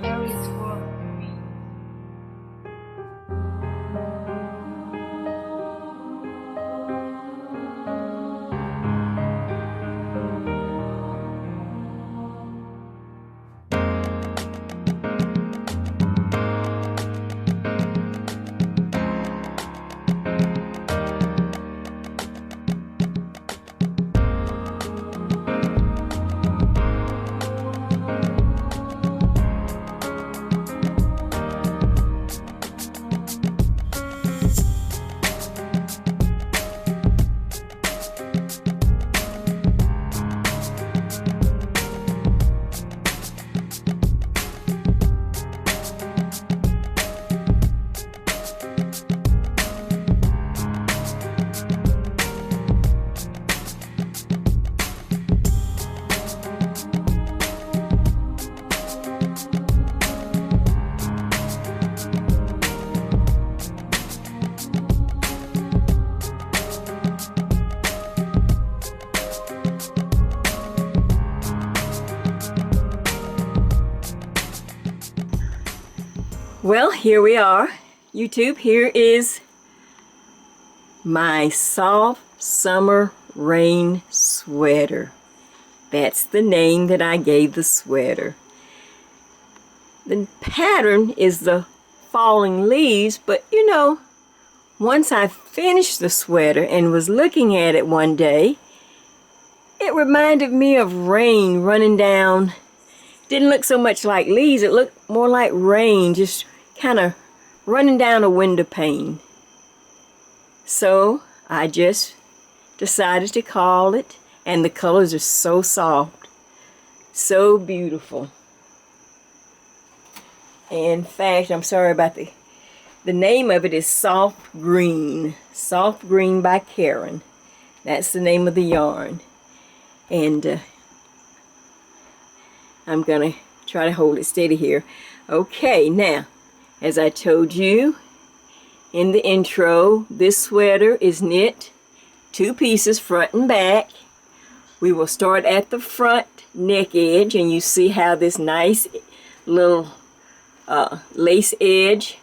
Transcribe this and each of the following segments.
Very swirly. Well, here we are, YouTube. Here is my soft summer rain sweater. That's the name that I gave the sweater. The pattern is the falling leaves, but you know, once I finished the sweater and was looking at it one day, it reminded me of rain running down. Didn't look so much like leaves, it looked more like rain, just kind of running down a window pane. So I just decided to call it, and the colors are so soft, so beautiful. In fact, I'm sorry about the name of it is Soft Green. Soft Green by Karen. That's the name of the yarn. And I'm gonna try to hold it steady here. Okay, now, as I told you in the intro, this sweater is knit 2 pieces, front and back. We will start at the front neck edge, and you see how this nice little lace edge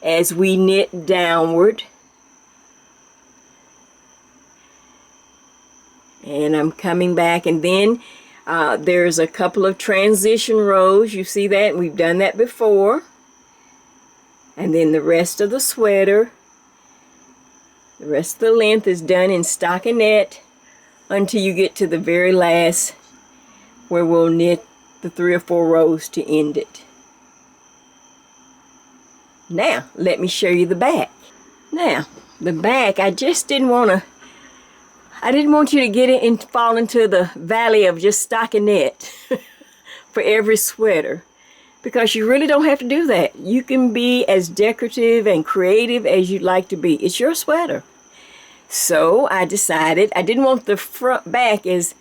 as we knit downward. And I'm coming back, and then there's a couple of transition rows. You see that? We've done that before. And then the rest of the sweater, the rest of the length is done in stockinette until you get to the very last, where we'll knit the 3 or 4 rows to end it. Now, let me show you the back. Now, the back, I didn't want you to get it and fall into the valley of just stockinette for every sweater, because you really don't have to do that. You can be as decorative and creative as you'd like to be. It's your sweater. So I decided I didn't want the back as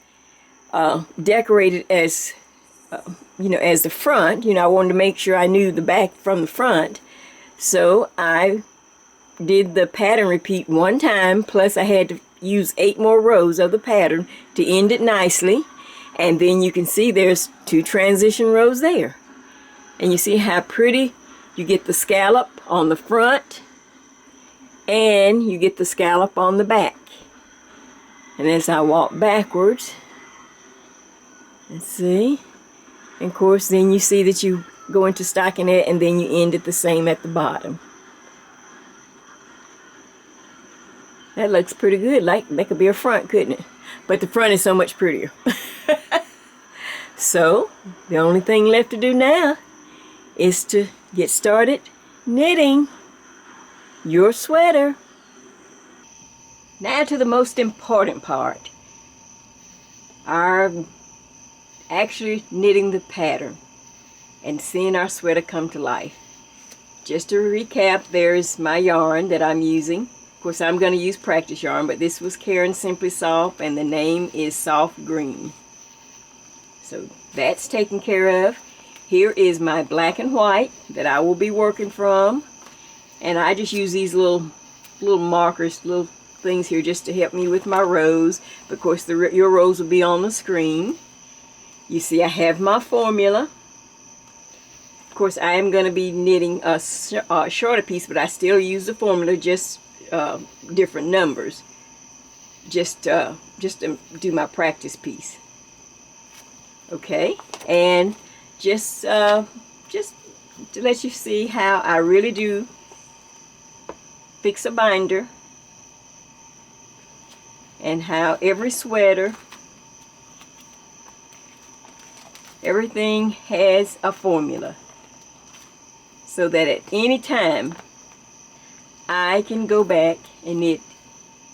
decorated as as the front. I wanted to make sure I knew the back from the front. So I did the pattern repeat 1 time, plus I had to use 8 more rows of the pattern to end it nicely. And then you can see there's 2 transition rows there. And you see how pretty you get the scallop on the front and you get the scallop on the back. And as I walk backwards, let's see, and of course then you see that you go into stockinette and then you end it the same at the bottom. That looks pretty good. Like that could be a front, couldn't it? But the front is so much prettier. So the only thing left to do now is to get started knitting your sweater. Now to the most important part, our actually knitting the pattern and seeing our sweater come to life. Just to recap, there's my yarn that I'm using. Of course, I'm going to use practice yarn, but this was Karen Simply Soft, and the name is Soft Green. So that's taken care of. Here is my black and white that I will be working from, and I just use these little markers, little things here just to help me with my rows. But of course, your rows will be on the screen. You see I have my formula. Of course, I am going to be knitting a shorter piece, but I still use the formula, just different numbers, just to do my practice piece. Okay, and just to let you see how I really do fix a binder, and how every sweater, everything has a formula, so that at any time I can go back and knit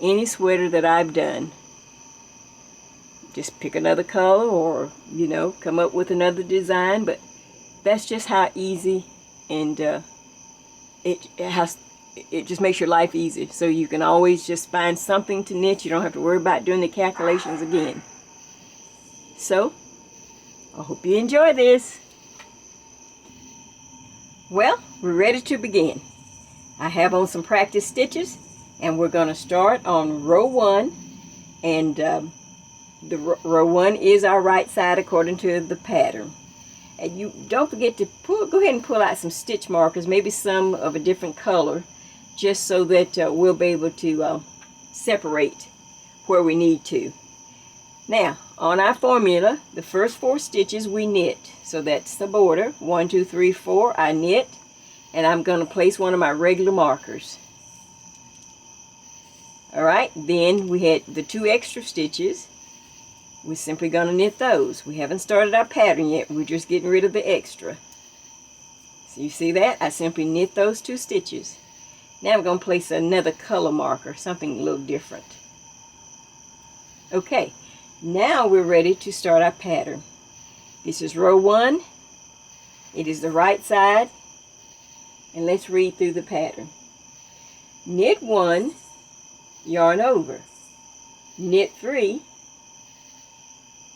any sweater that I've done. Just pick another color, or come up with another design, but that's just how easy, and it just makes your life easy, so you can always just find something to knit. You don't have to worry about doing the calculations again. So I hope you enjoy this. Well, we're ready to begin. I have on some practice stitches, and we're going to start on row 1, and the row 1 is our right side according to the pattern. And you don't forget to go ahead and pull out some stitch markers, maybe some of a different color, just so that we'll be able to separate where we need to. Now, on our formula, the first 4 stitches we knit. So that's the border. 1, 2, 3, 4. I knit, and I'm going to place one of my regular markers. Alright, then we had the 2 extra stitches. We're simply going to knit those. We haven't started our pattern yet. We're just getting rid of the extra. So you see that? I simply knit those 2 stitches. Now I'm going to place another color marker, something a little different. Okay, now we're ready to start our pattern. This is row 1. It is the right side. And let's read through the pattern. Knit 1, yarn over. Knit 3,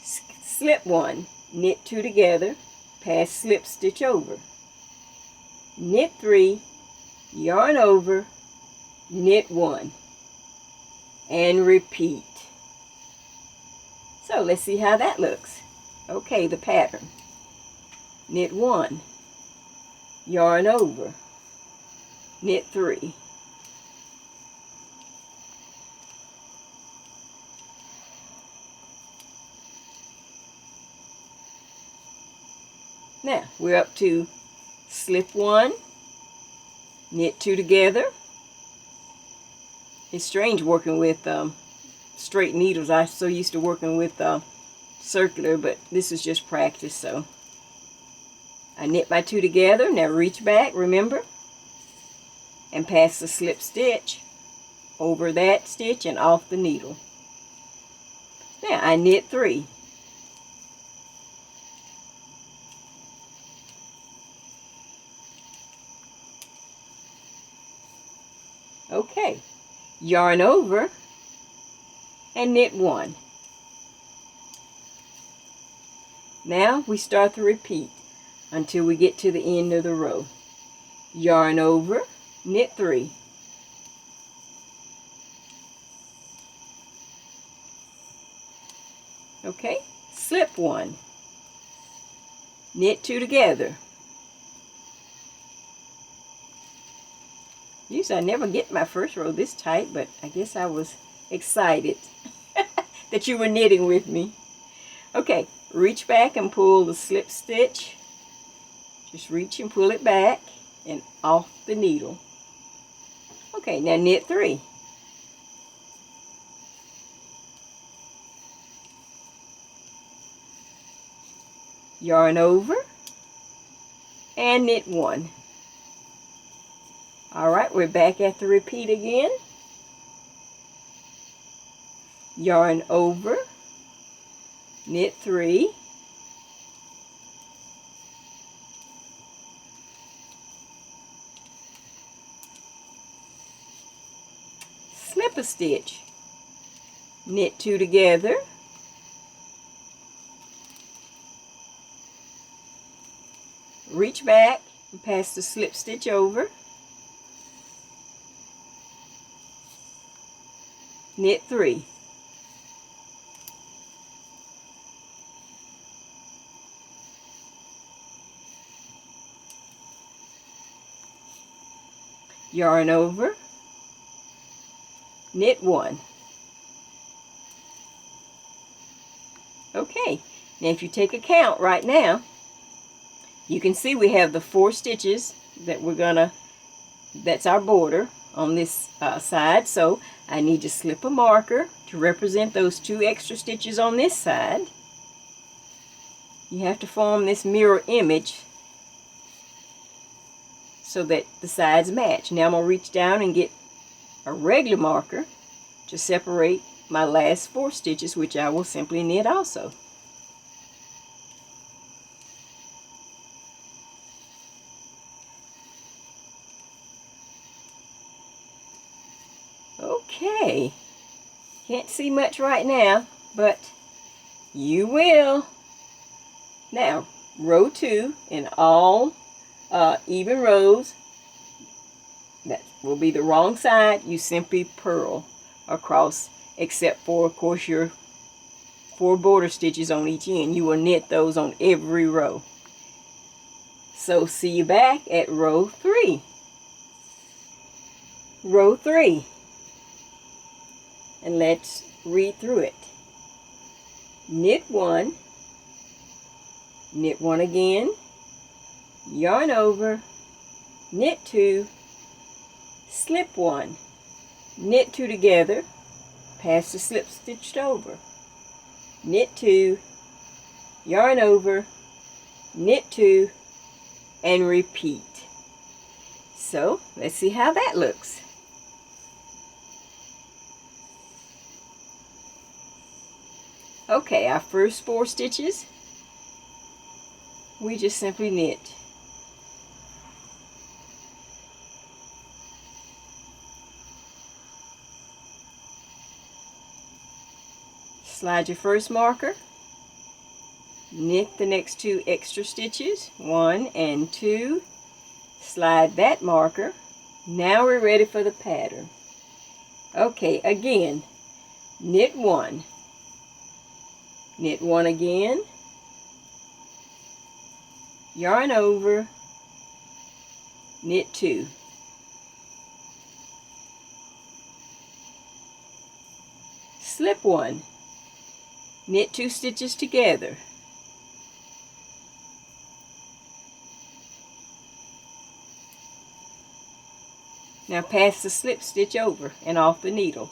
slip 1, knit 2 together, pass slip stitch over. Knit 3, yarn over, knit 1, and repeat. So let's see how that looks. Okay, the pattern. Knit 1, yarn over, knit 3. Now, we're up to slip 1, knit 2 together. It's strange working with straight needles. I'm so used to working with circular, but this is just practice, so. I knit my 2 together. Now reach back, remember, and pass the slip stitch over that stitch and off the needle. Now I knit 3. Okay, yarn over and knit 1. Now we start the repeat until we get to the end of the row. Yarn over, knit 3. Okay, slip 1. Knit 2 together. Usually I never get my first row this tight, but I guess I was excited that you were knitting with me. Okay, reach back and pull the slip stitch. Just reach and pull it back and off the needle. Okay, now knit 3. Yarn over and knit 1. Alright, we're back at the repeat again. Yarn over, knit 3. Slip a stitch, knit 2 together. Reach back and pass the slip stitch over. Knit 3. yarn over, knit 1. Okay, now if you take a count right now, you can see we have the 4 stitches that that's our border on this side. So I need to slip a marker to represent those 2 extra stitches on this side. You have to form this mirror image so that the sides match. Now I'm going to reach down and get a regular marker to separate my last 4 stitches, which I will simply knit also. Okay, can't see much right now, but you will. Now, row 2 in all even rows, that will be the wrong side. You simply purl across, except for, of course, your 4 border stitches on each end. You will knit those on every row. So see you back at row 3. Row 3. And let's read through it. Knit 1, knit 1 again, yarn over, knit 2, slip 1, knit 2 together, pass the slip stitched over, knit 2, yarn over, knit 2, and repeat. So let's see how that looks. Okay, our first 4 stitches, we just simply knit. Slide your first marker, knit the next 2 extra stitches, 1 and 2, slide that marker. Now we're ready for the pattern. Okay, again, knit 1. Knit 1 again, yarn over, knit 2. Slip 1, knit 2 stitches together. Now pass the slip stitch over and off the needle.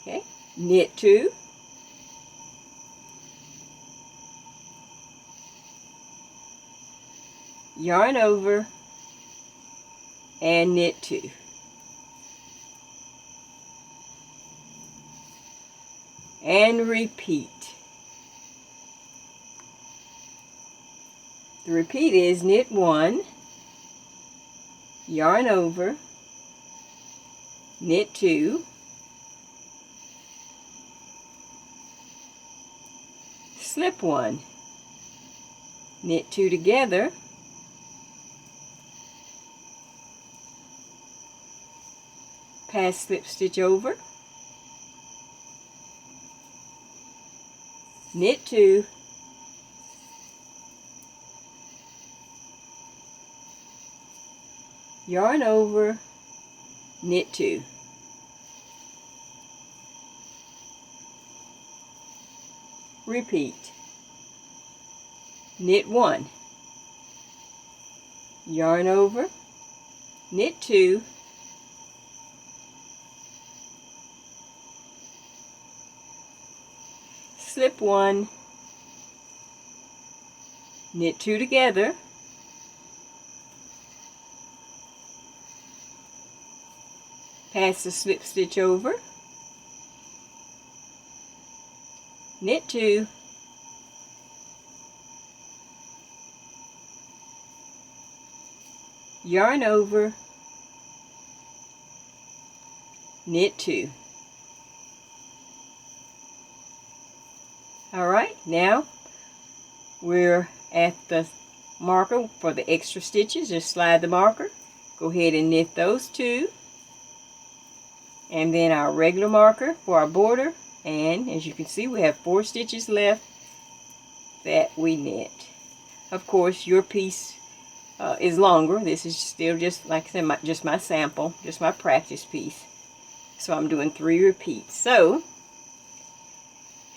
Okay, knit 2, yarn over, and knit 2. And repeat. The repeat is knit 1, yarn over, knit 2, slip 1, knit 2 together, pass slip stitch over, knit 2, yarn over, knit 2. Repeat. Knit 1, yarn over, knit 2, slip 1, knit 2 together, pass the slip stitch over, knit 2, yarn over, knit 2. Alright, now we're at the marker for the extra stitches. Just slide the marker, go ahead and knit those 2, and then our regular marker for our border, and as you can see we have 4 stitches left that we knit. Of course your piece is longer. This is still just, like I said, just my sample, just my practice piece. So I'm doing 3 repeats. So,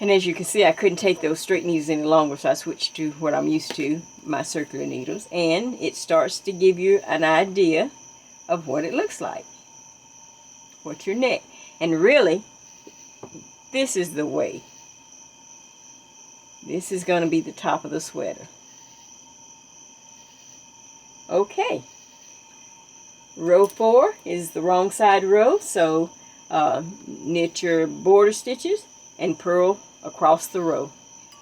and as you can see, I couldn't take those straight needles any longer, so I switched to what I'm used to, my circular needles. And it starts to give you an idea of what it looks like. What's your neck. And really, this is the way. This is going to be the top of the sweater. Okay. Row 4 is the wrong side row, so knit your border stitches and purl across the row.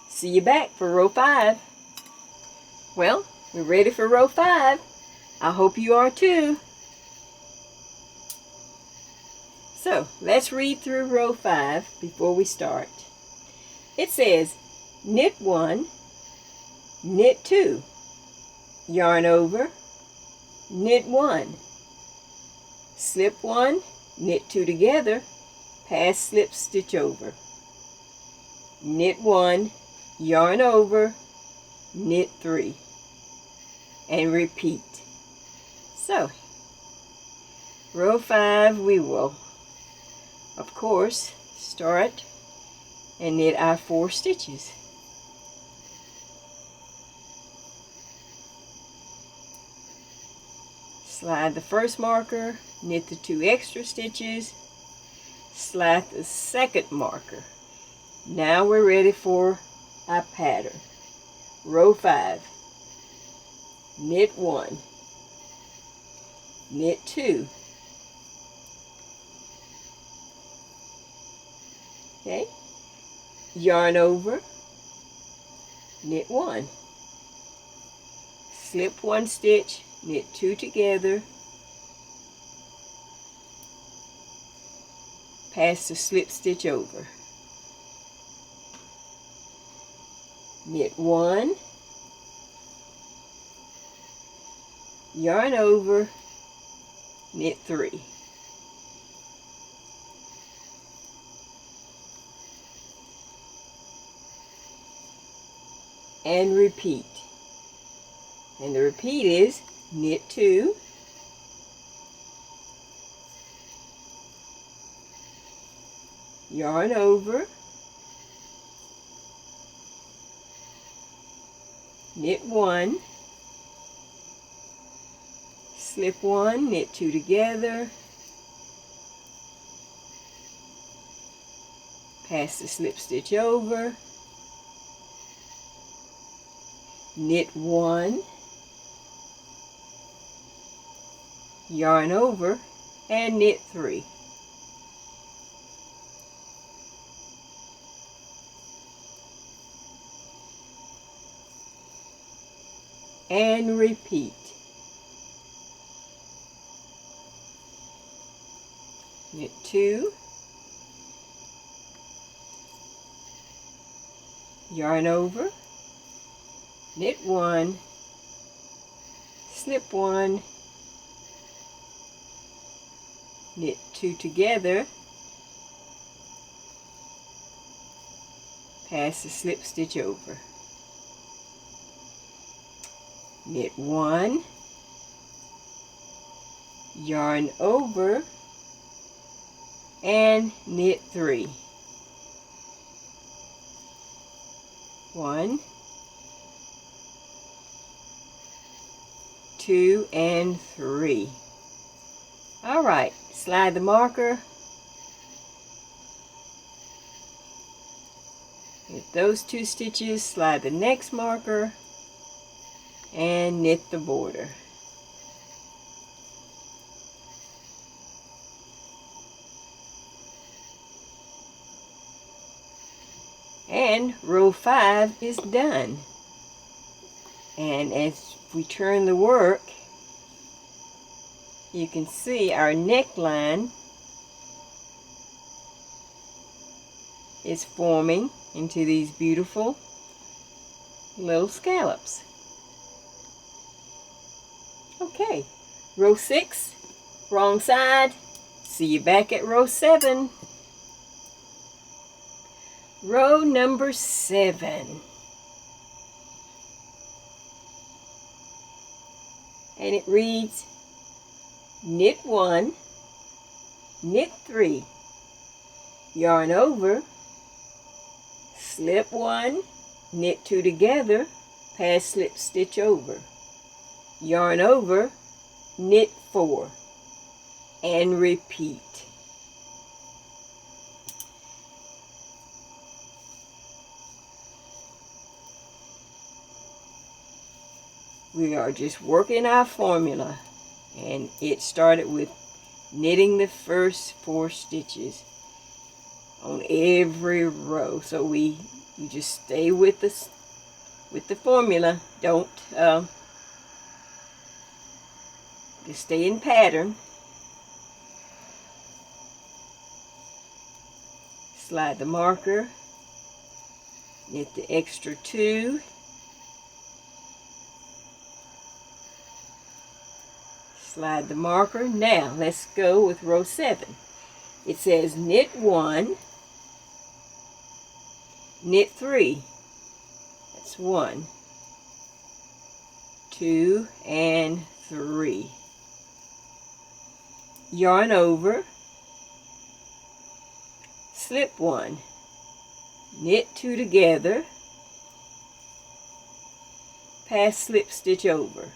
See you back for row 5. Well, we're ready for row 5. I hope you are too. So, let's read through row 5 before we start. It says, knit 1, knit 2, yarn over, knit 1, slip 1, knit 2 together, pass slip stitch over, knit 1, yarn over, knit 3, and repeat. So, row 5 we will, of course, start and knit our 4 stitches. Slide the first marker, knit the 2 extra stitches, slide the second marker. Now we're ready for our pattern. Row 5. Knit 1, knit 2. Okay, yarn over, knit 1, slip 1 stitch, knit 2 together, pass the slip stitch over, knit 1, yarn over, knit 3. And repeat. And the repeat is knit 2, yarn over, knit 1, slip 1, knit 2 together, pass the slip stitch over, knit 1, yarn over, and knit 3. And repeat. Knit 2, yarn over, knit 1, slip 1, knit 2 together, pass the slip stitch over, knit 1, yarn over, and knit 3. 1, 2, and 3. All right, slide the marker. Knit those 2 stitches, slide the next marker, and knit the border. And row 5 is done. And as we turn the work, you can see our neckline is forming into these beautiful little scallops. Okay, row 6, wrong side. See you back at row 7. Row number 7. And it reads, knit 1, knit 3, yarn over, slip 1, knit 2 together, pass slip stitch over, yarn over, knit 4, and repeat. We are just working our formula, and it started with knitting the first 4 stitches on every row. So you just stay with the formula. Don't just stay in pattern. Slide the marker, knit the extra 2, slide the marker. Now let's go with row 7. It says knit 1, knit 3. That's 1, 2, and 3. Yarn over, slip 1, knit 2 together, pass slip stitch over.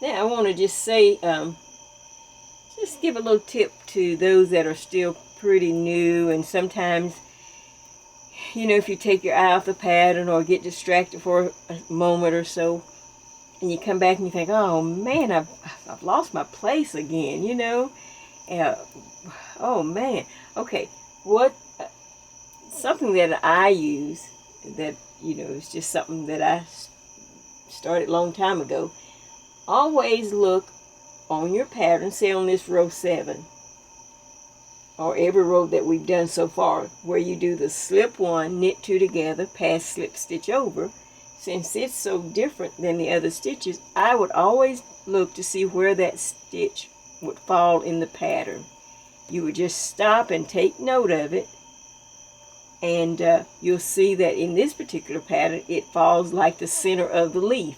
Now I want to just say, just give a little tip to those that are still pretty new, and sometimes, you know, if you take your eye off the pattern or get distracted for a moment or so, and you come back and you think, oh man, I've lost my place again, you know. Oh man. Okay, something that I use that, you know, is just something that I started a long time ago. Always look on your pattern, say on this row 7, or every row that we've done so far, where you do the slip 1, knit 2 together, pass slip stitch over. Since it's so different than the other stitches, I would always look to see where that stitch would fall in the pattern. You would just stop and take note of it, and you'll see that in this particular pattern it falls like the center of the leaf.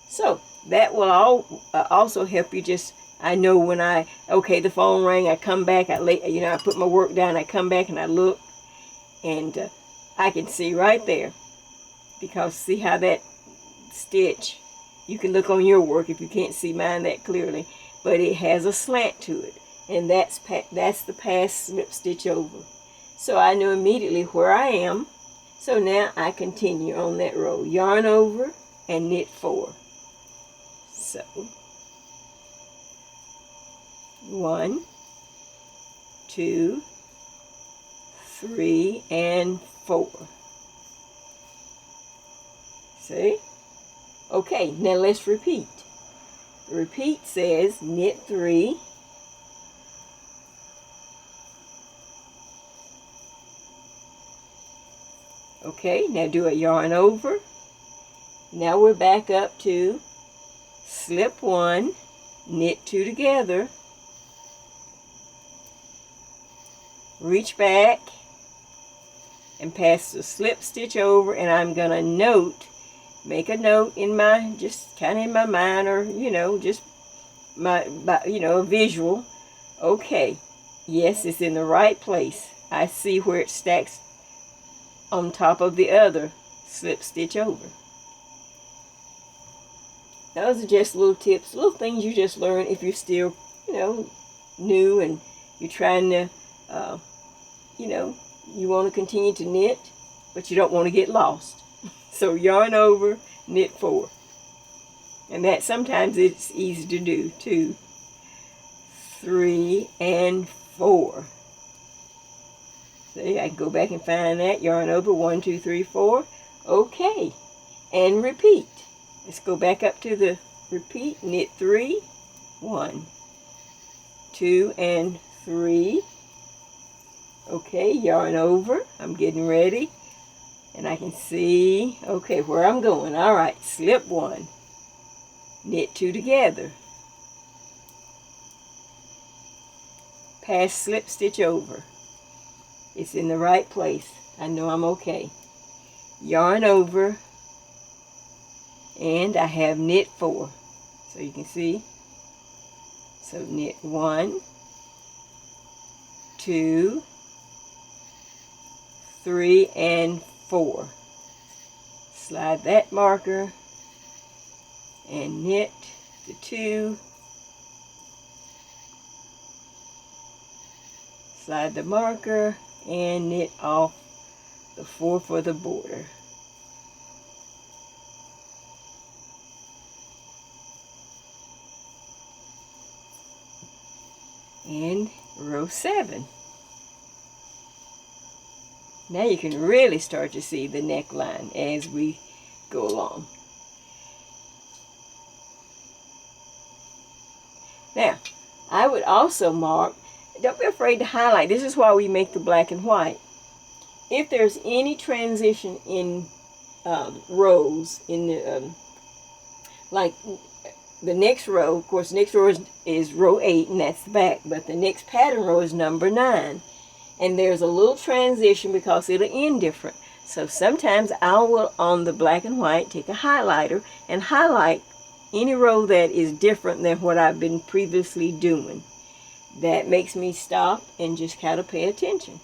So that will also help you. Just, I know when the phone rang, I come back, I put my work down, I come back and I look, and I can see right there, because see how that stitch, you can look on your work if you can't see mine that clearly, but it has a slant to it, and that's the pass slip stitch over. So I know immediately where I am. So now I continue on that row, yarn over and knit 4. So 1, 2, 3, and 4. See? Okay, now let's repeat. The repeat says knit 3, okay, now do a yarn over. Now we're back up to slip 1, knit 2 together, reach back and pass the slip stitch over, and I'm gonna make a note in my, just kind of in my mind, or just a visual. Okay, yes, it's in the right place. I see where it stacks on top of the other slip stitch over. Those are just little tips, little things you just learn if you're still, new, and you're trying to, you want to continue to knit, but you don't want to get lost. So yarn over, knit 4. And that sometimes it's easy to do. 2, 3, and 4. See, I can go back and find that. Yarn over, 1, 2, 3, 4. Okay, and repeat. Let's go back up to the repeat. Knit 3, 1, 2, and 3. Okay, yarn over. I'm getting ready, and I can see, okay, where I'm going. All right, slip 1, knit 2 together, pass slip stitch over. It's in the right place. I know I'm okay. Yarn over, and I have knit 4. So you can see. So knit 1, 2, 3, and 4. Slide that marker and knit the 2. Slide the marker and knit off the 4 for the border. And row 7. Now you can really start to see the neckline as we go along. Now, I would also mark, don't be afraid to highlight. This is why we make the black and white. If there's any transition in rows, in the, like the next row, of course, the next row is row 8, and that's the back, but the next pattern row is number 9. And there's a little transition because it'll end different. So sometimes I will, on the black and white, take a highlighter and highlight any row that is different than what I've been previously doing. That makes me stop and just kind of pay attention.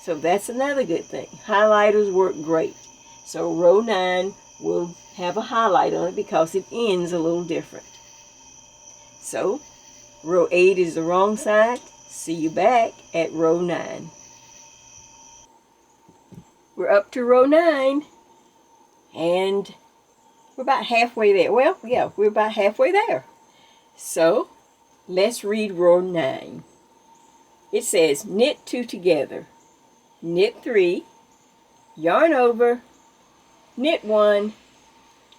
So that's another good thing. Highlighters work great. So row 9 will have a highlight on it because it ends a little different. So row 8 is the wrong side. See you back at row 9. We're up to row 9 and we're about halfway there. Well, yeah, we're about halfway there. So let's read row 9. It says knit 2 together, knit 3, yarn over, knit 1,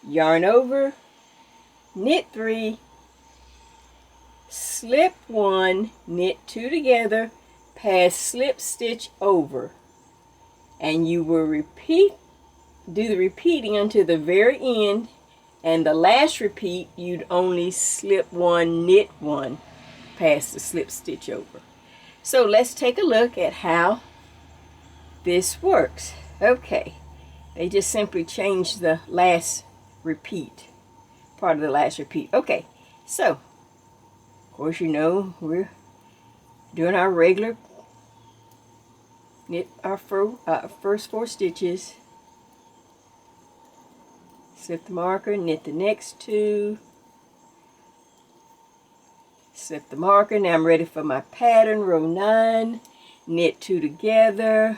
yarn over, knit 3, slip 1, knit 2 together, pass slip stitch over, and you will do the repeating until the very end, and the last repeat you'd only slip 1, knit 1, pass the slip stitch over. So let's take a look at how this works. Okay, they just simply changed the last repeat, part of the last repeat. Okay, so of course you know we're doing our regular knit our first 4 stitches, slip the marker, knit the next 2, slip the marker. Now I'm ready for my pattern, row 9, knit 2 together,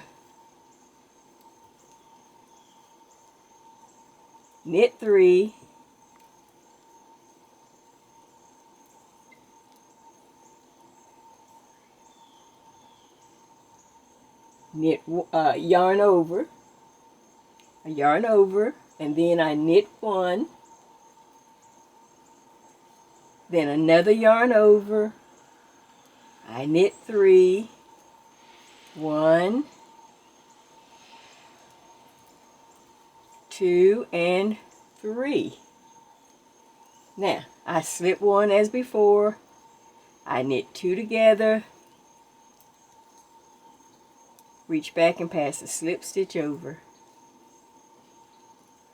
knit 3, knit yarn over, and then I knit 1, then another yarn over, I knit 3, 1, 2, and 3. Now I slip 1 as before, I knit 2 together, reach back and pass the slip stitch over,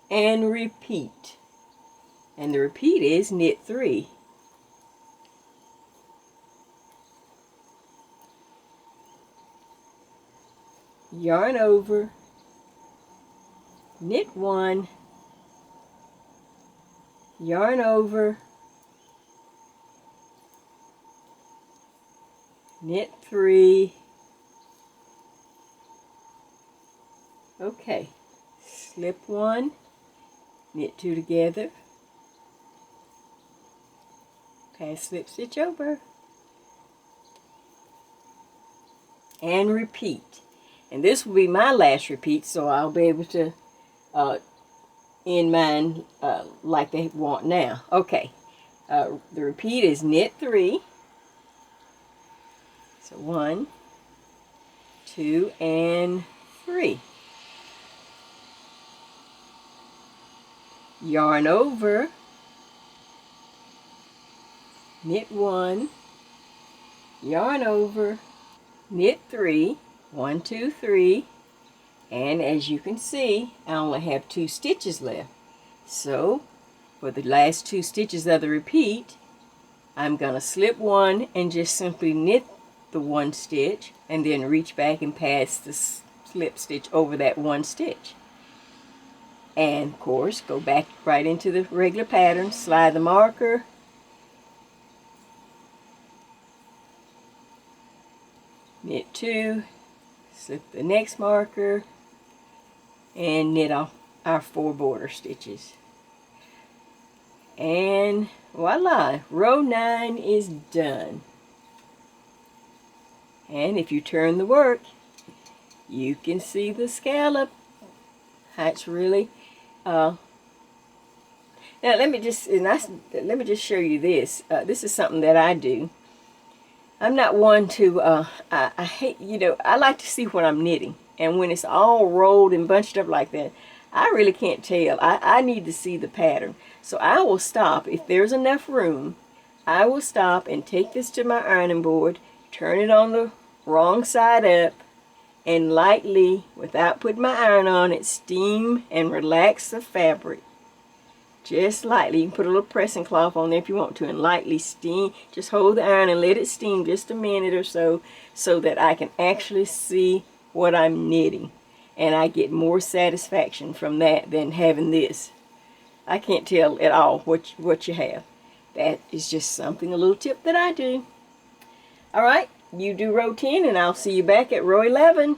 and repeat. And the repeat is knit 3. Yarn over, knit 1, yarn over, knit 3. Okay, slip 1, knit 2 together, pass slip stitch over, and repeat. And this will be my last repeat, so I'll be able to end mine like they want now. Okay, the repeat is knit 3. So 1, 2, and 3. Yarn over, knit 1, yarn over, knit 3, 1, 2, 3, and as you can see, I only have 2 stitches left. So for the last 2 stitches of the repeat, I'm going to slip one and just simply knit the 1 stitch and then reach back and pass the slip stitch over that 1 stitch. And of course, go back right into the regular pattern, slide the marker, knit 2, slip the next marker, and knit off our 4 border stitches. And voila, row 9 is done. And if you turn the work, you can see the scallop. That's really now let me just show you this. This is something that I do. I'm not one to I hate, I like to see what I'm knitting, and when it's all rolled and bunched up like that, I really can't tell. I need to see the pattern. So I will stop if there's enough room. I will stop and take this to my ironing board, turn it on the wrong side up, and lightly, without putting my iron on it, steam and relax the fabric. Just lightly. You can put a little pressing cloth on there if you want to, and lightly steam. Just hold the iron and let it steam just a minute or so, so that I can actually see what I'm knitting. And I get more satisfaction from that than having this. I can't tell at all what you have. That is just something, a little tip that I do. Alright, you do row 10 and I'll see you back at row 11.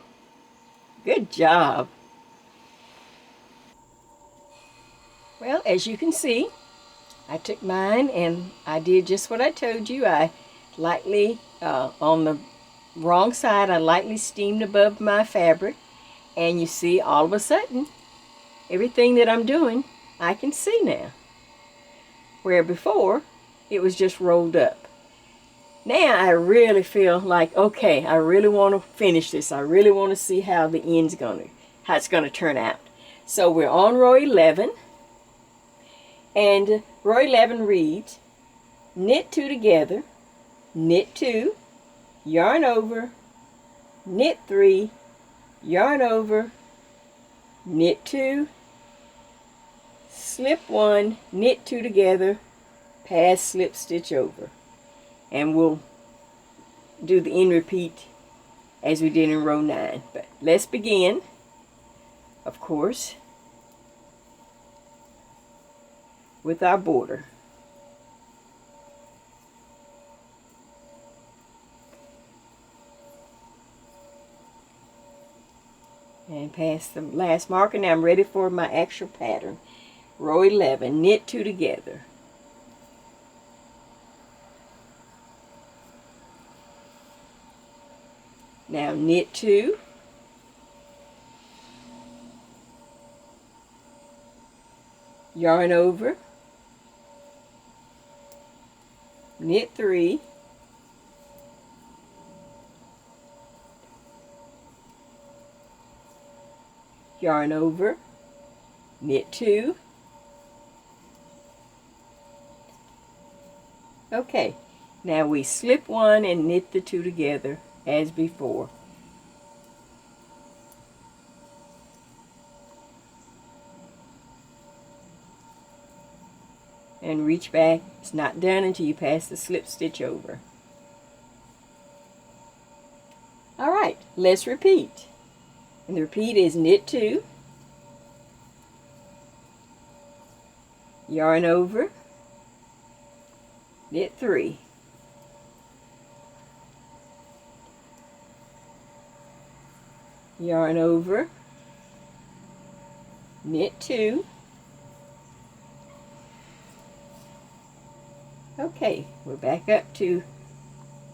Good job. Well, as you can see, I took mine and I did just what I told you. I lightly, on the wrong side, I lightly steamed above my fabric. And you see, all of a sudden, everything that I'm doing, I can see now. Where before, it was just rolled up. Now I really feel like, okay, I really want to finish this. I really want to see how the end's how it's going to turn out. So we're on row 11. And row 11 reads, knit 2 together, knit 2, yarn over, knit 3, yarn over, knit 2, slip 1, knit 2 together, pass slip stitch over. And we'll do the end repeat as we did in row 9. But let's begin, of course, with our border. And pass the last marker. Now I'm ready for my actual pattern. Row 11, knit 2 together. Now knit 2, yarn over, knit 3, yarn over, knit 2. Okay, now we slip 1 and knit the 2 together as before. And reach back. It's not done until you pass the slip stitch over. Alright, let's repeat. And the repeat is knit 2, yarn over, knit 3, yarn over, knit 2. Okay, we're back up to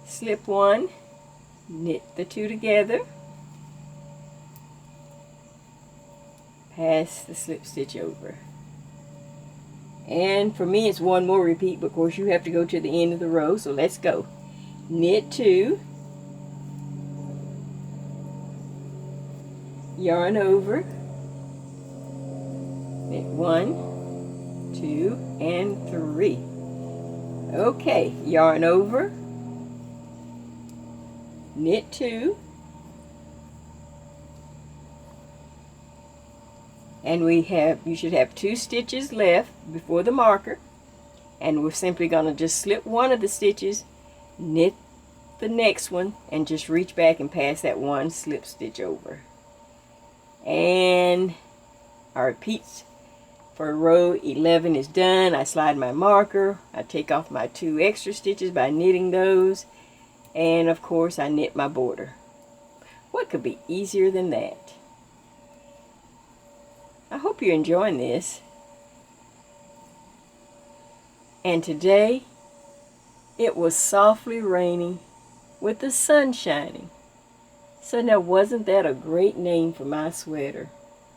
slip 1, knit the 2 together, pass the slip stitch over. And for me it's one more repeat, but of course you have to go to the end of the row, so let's go. Knit 2, yarn over, knit 1, 2, and 3. Okay, yarn over, knit 2, And you should have 2 stitches left before the marker, and we're simply going to just slip one of the stitches, knit the next one, and just reach back and pass that one slip stitch over. And our repeats for row 11 is done. I slide my marker, I take off my 2 extra stitches by knitting those, and of course I knit my border. What could be easier than that? I hope you're enjoying this. And today it was softly raining with the sun shining. So now, wasn't that a great name for my sweater?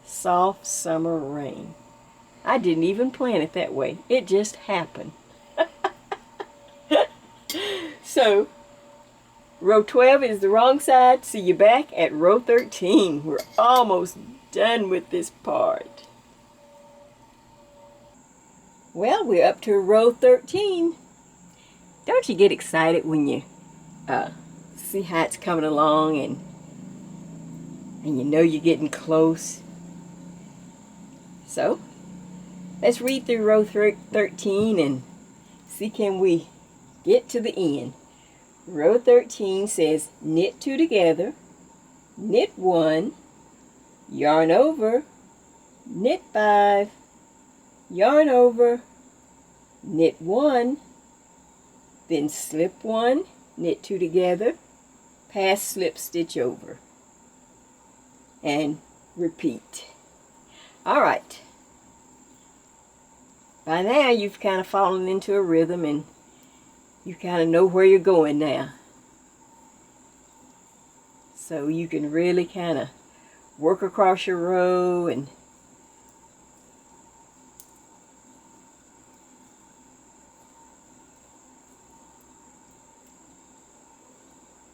Soft Summer Rain. I didn't even plan it that way. It just happened. So, row 12 is the wrong side. See you back at row 13. We're almost done with this part. Well, we're up to row 13. Don't you get excited when you see how it's coming along and you know you're getting close? So, let's read through row 13 and see, can we get to the end. Row 13 says knit 2 together, knit 1, yarn over, knit 5, yarn over, knit 1, then slip 1, knit 2 together, pass slip stitch over, and repeat. Alright, by now you've kind of fallen into a rhythm and you kind of know where you're going now. So you can really kind of work across your row and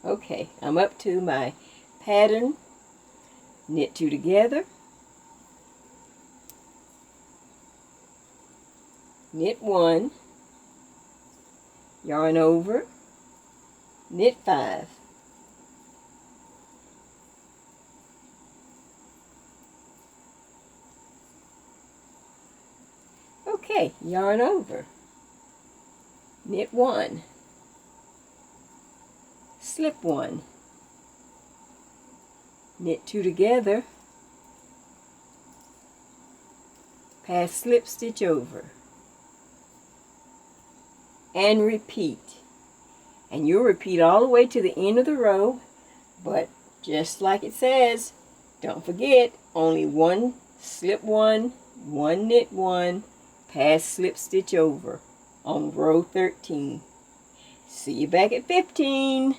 okay, I'm up to my pattern. Knit 2 together, knit 1, yarn over, knit 5, okay, yarn over, knit 1, slip 1, knit 2 together, pass slip stitch over, and repeat. And you'll repeat all the way to the end of the row, but just like it says, don't forget, only 1 slip 1, 1 knit 1, pass slip stitch over on row 13. See you back at 15.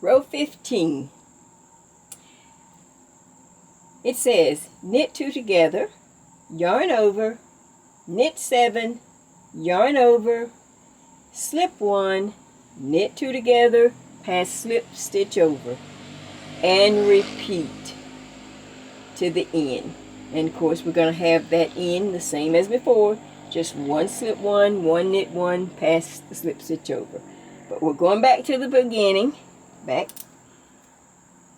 Row 15. It says knit 2 together, yarn over, knit 7, yarn over, slip 1, knit 2 together, pass slip stitch over, and repeat to the end. And of course we're going to have that end the same as before, just 1 slip 1, 1 knit 1, pass the slip stitch over. But we're going back to the beginning, back,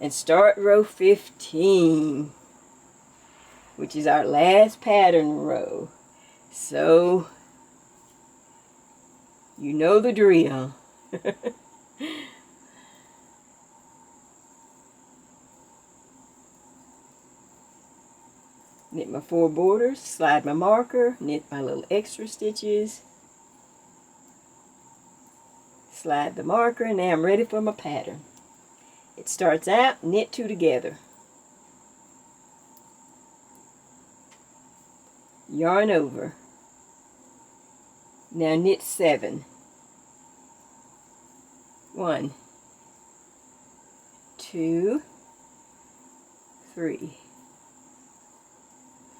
and start row 15, which is our last pattern row. So, you know the drill. Knit my 4 borders, slide my marker, knit my little extra stitches, slide the marker, and now I'm ready for my pattern. It starts out, knit 2 together, yarn over, now knit 7, 1, 2, 3,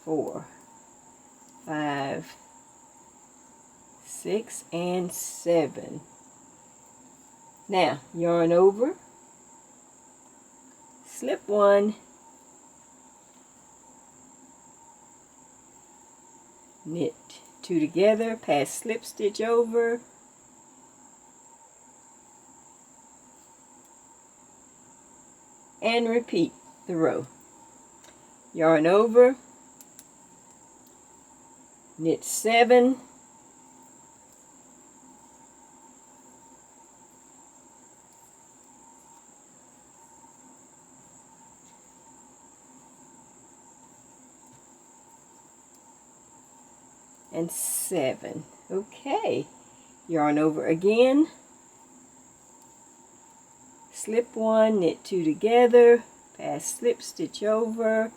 4, 5, 6, and 7. Now yarn over, slip 1, knit 2 together, pass slip stitch over, and repeat the row. yarn over, knit 7, and 7. Okay, yarn over again, slip 1, knit 2 together, pass slip stitch over,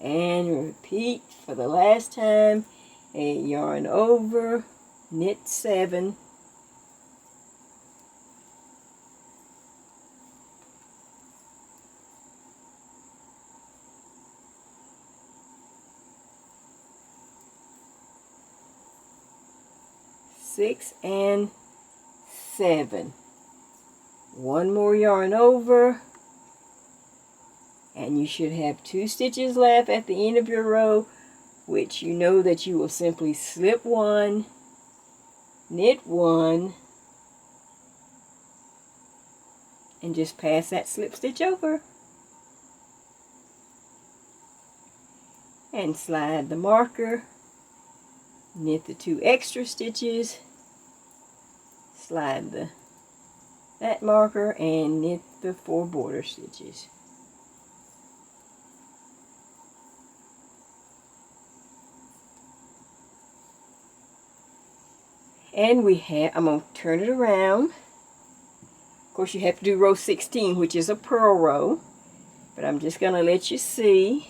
and repeat for the last time, and yarn over, knit 7, six and 7. One more yarn over, and you should have 2 stitches left at the end of your row, which you know that you will simply slip 1, knit 1, and just pass that slip stitch over. And slide the marker, knit the 2 extra stitches, slide that marker, and knit the 4 border stitches. And I'm going to turn it around. Of course, you have to do row 16, which is a purl row, but I'm just going to let you see.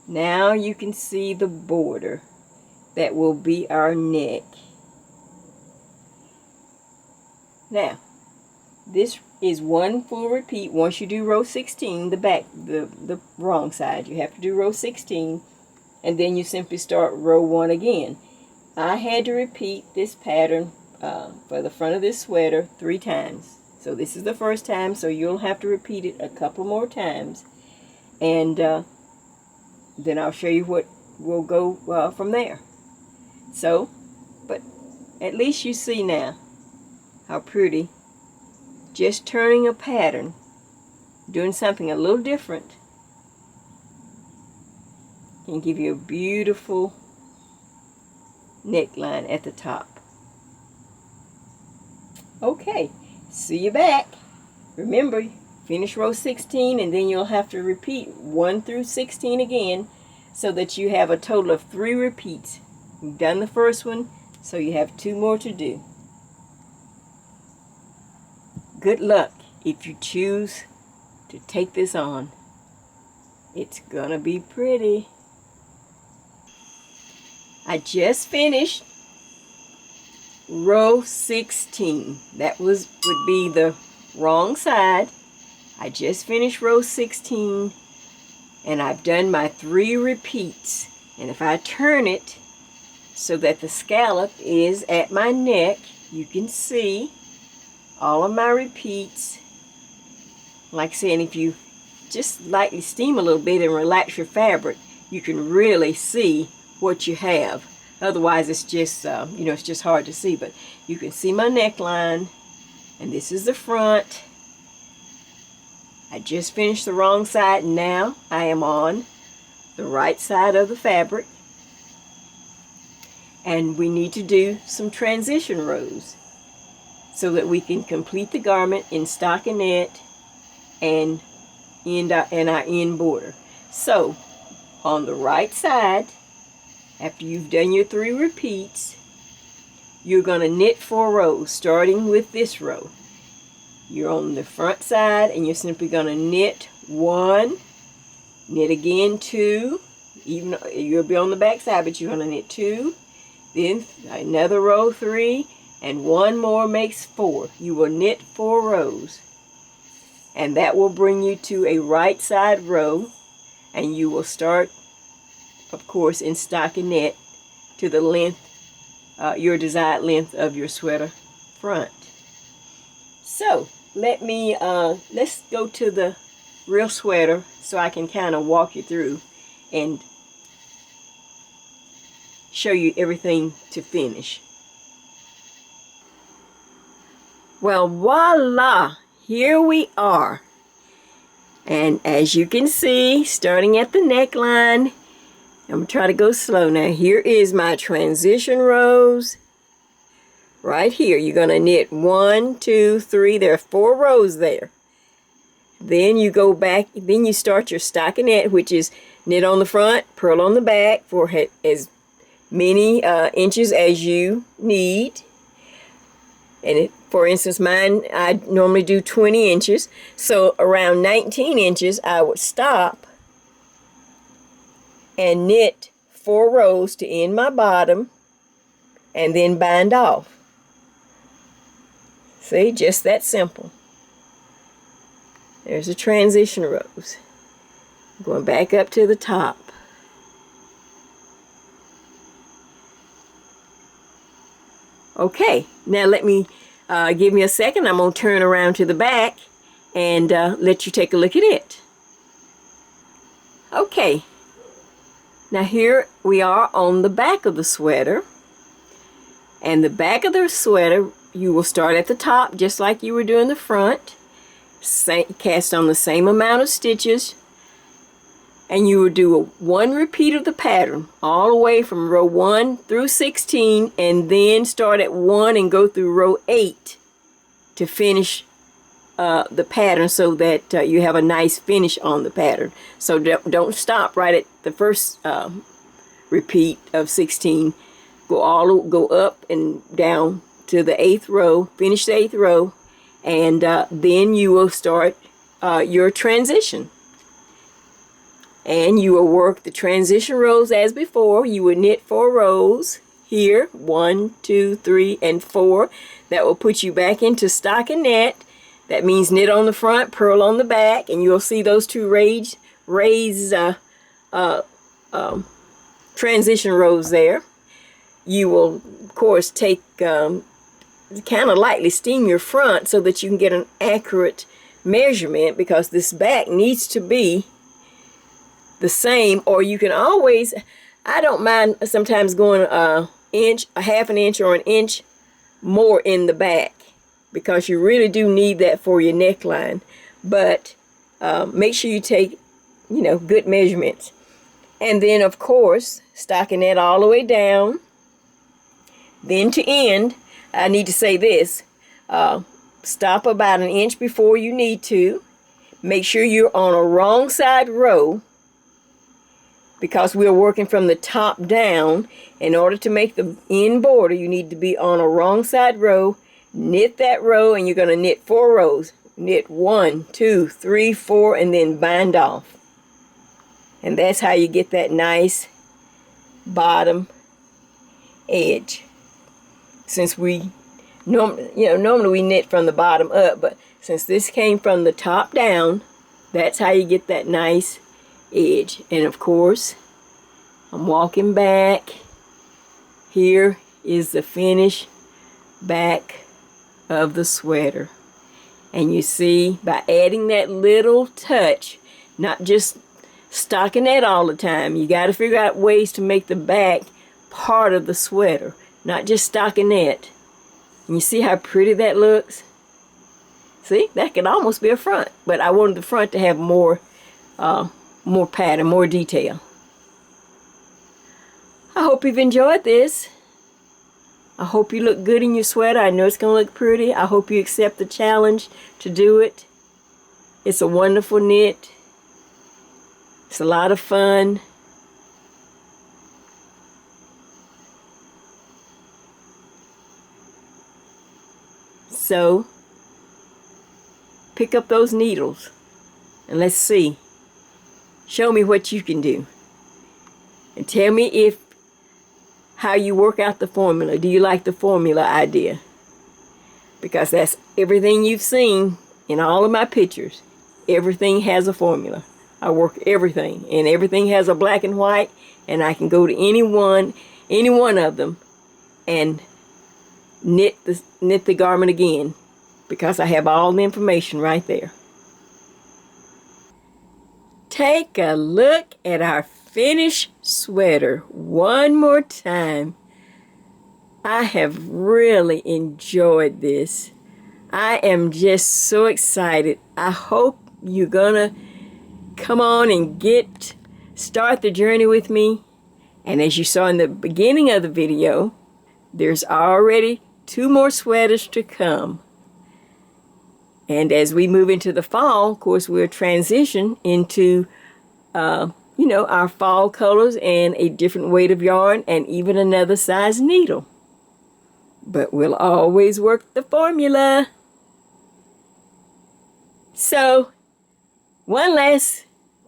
Now you can see the border that will be our neck. Now, this is one full repeat. Once you do row 16, the wrong side, you have to do row 16, and then you simply start row 1 again. I had to repeat this pattern for the front of this sweater 3 times. So this is the first time, so you'll have to repeat it a couple more times, and then I'll show you what will go from there. So, but at least you see now how pretty just turning a pattern, doing something a little different, can give you a beautiful neckline at the top. Okay, see you back. Remember, finish row 16, and then you'll have to repeat 1 through 16 again, so that you have a total of 3 repeats. You've done the first one, so you have 2 more to do. Good luck if you choose to take this on. It's gonna be pretty. I just finished row 16. That would be the wrong side. I just finished row 16, and I've done my 3 repeats. And if I turn it so that the scallop is at my neck, you can see all of my repeats. Like saying, if you just lightly steam a little bit and relax your fabric, you can really see what you have. Otherwise, it's just it's just hard to see. But you can see my neckline, and this is the front. I just finished the wrong side. Now I am on the right side of the fabric, and we need to do some transition rows so that we can complete the garment in stockinette and our end border. So on the right side, after you've done your 3 repeats, you're going to knit 4 rows, starting with this row. You're on the front side, and you're simply going to knit 1, knit again 2, even though you'll be on the back side, but you're going to knit 2, then another row 3, and 1 more makes 4. You will knit 4 rows, and that will bring you to a right side row, and you will start, of course, in stockinette to the length, your desired length of your sweater front. So let's go to the real sweater so I can kind of walk you through and show you everything to finish. Well, voila, here we are. And as you can see, starting at the neckline, I'm going to try to go slow now. Here is my transition rows. Right here, you're going to knit 1, 2, 3. There are 4 rows there. Then you go back, then you start your stockinette, which is knit on the front, purl on the back for as many inches as you need. And for instance, mine, I normally do 20 inches. So around 19 inches, I would stop and knit 4 rows to end my bottom and then bind off. See, just that simple. There's the transition rows. Going back up to the top. Okay, now let me, give me a second. I'm going to turn around to the back and let you take a look at it. Okay, now here we are on the back of the sweater. And the back of the sweater, you will start at the top just like you were doing the front. Cast on the same amount of stitches. And you will do one repeat of the pattern all the way from row 1 through 16, and then start at 1 and go through row 8 to finish the pattern so that you have a nice finish on the pattern. So don't stop right at the first repeat of 16. Go up and down to the 8th row, finish the 8th row, and then you will start your transition. And you will work the transition rows as before. You will knit 4 rows here, 1, 2, 3, and 4. That will put you back into stockinette. That means knit on the front, purl on the back, and you'll see those 2 raised transition rows there. You will, of course, take kind of lightly steam your front so that you can get an accurate measurement, because this back needs to be the same. Or you can always, I don't mind sometimes going a half an inch or an inch more in the back, because you really do need that for your neckline. But make sure you take, good measurements. And then, of course, stockinette all the way down. Then to end, I need to say this, stop about an inch before you need to. Make sure you're on a wrong side row, because we're working from the top down. In order to make the end border, you need to be on a wrong side row. Knit that row, and you're going to knit 4 rows. Knit 1, 2, 3, 4, and then bind off. And that's how you get that nice bottom edge. Since we normally we knit from the bottom up, but since this came from the top down, that's how you get that nice edge. And of course, I'm walking back. Here is the finished back of the sweater. And you see, by adding that little touch, not just stockinette all the time, you got to figure out ways to make the back part of the sweater, not just stockinette. And you see how pretty that looks? See, that could almost be a front, but I wanted the front to have more pattern, more detail. I hope you've enjoyed this. I hope you look good in your sweater. I know it's going to look pretty. I hope you accept the challenge to do it. It's a wonderful knit. It's a lot of fun. So, pick up those needles and let's see. Show me what you can do. And tell me how you work out the formula. Do you like the formula idea? Because that's everything you've seen in all of my pictures. Everything has a formula. I work everything, and everything has a black and white, and I can go to any one of them and knit the garment again, because I have all the information right there. Take a look at our finished sweater one more time. I have really enjoyed this. I am just so excited. I hope you're gonna come on and start the journey with me. And as you saw in the beginning of the video, there's already 2 more sweaters to come. And as we move into the fall, of course, we'll transition into, our fall colors and a different weight of yarn and even another size needle. But we'll always work the formula. So, one last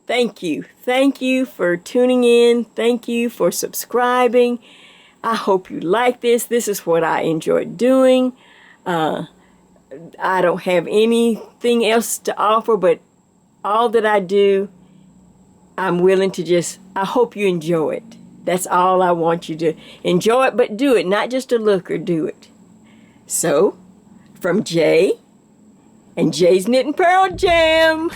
thank you. Thank you for tuning in. Thank you for subscribing. I hope you like this. This is what I enjoy doing. I don't have anything else to offer, but all that I do, I'm willing to I hope you enjoy it. That's all I want you to enjoy it, but do it, not just a look or do it. So, from Jay and Jay's Knit and Purl Jam,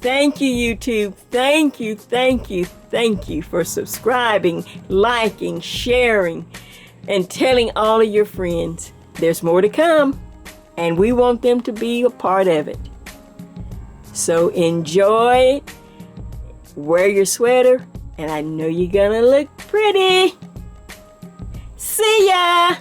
thank you, YouTube. Thank you, thank you, thank you for subscribing, liking, sharing, and telling all of your friends. There's more to come, and we want them to be a part of it. So enjoy, wear your sweater, and I know you're gonna look pretty. See ya!